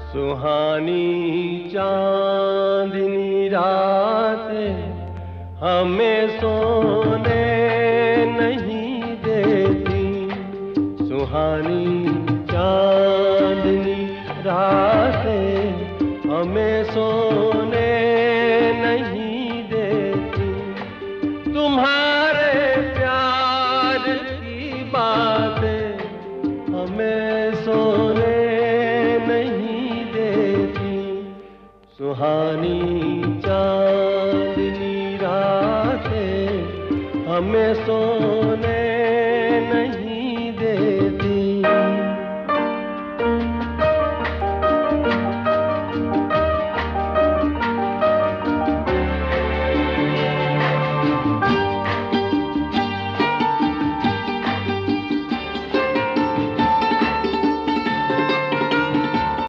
सुहानी चांदनी रातें हमें सोने नहीं देती। सुहानी चांदनी रातें हमें सोने नहीं देती। तुम्हारे प्यार की बातें हमें सोने नहीं देती। सुहानी चांदनी रातें हमें सोने